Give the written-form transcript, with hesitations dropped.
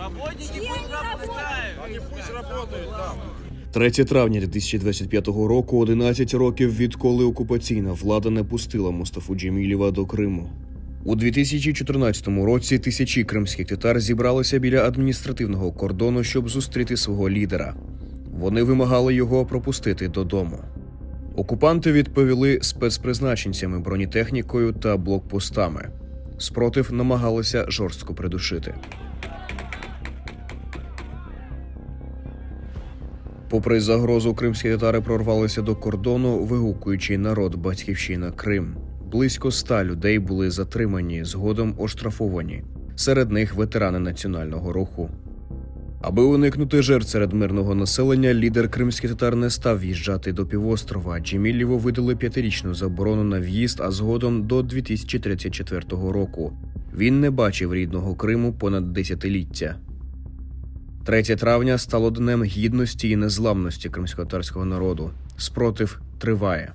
Работники пусть работают. Они пусть работают там. 3 травня 2025 року, 11 років відколи окупаційна влада не пустила Мустафу Джемілєва до Криму. У 2014 році тисячі кримських татар зібралися біля адміністративного кордону, щоб зустріти свого лідера. Вони вимагали його пропустити додому. Окупанти відповіли спецпризначенцями, бронетехнікою та блокпостами. Спротив намагалися жорстко придушити. Попри загрозу, кримські татари прорвалися до кордону, вигукуючи «Народ, батьківщина, Крим». Близько 100 людей були затримані, згодом оштрафовані. Серед них ветерани національного руху. Аби уникнути жертв серед мирного населення, лідер кримських татар не став в'їжджати до півострова. Джемілєву видали 5-річну заборону на в'їзд, а згодом до 2034 року. Він не бачив рідного Криму понад десятиліття. 3 травня стало днем гідності і незламності кримськотатарського народу. Спротив триває.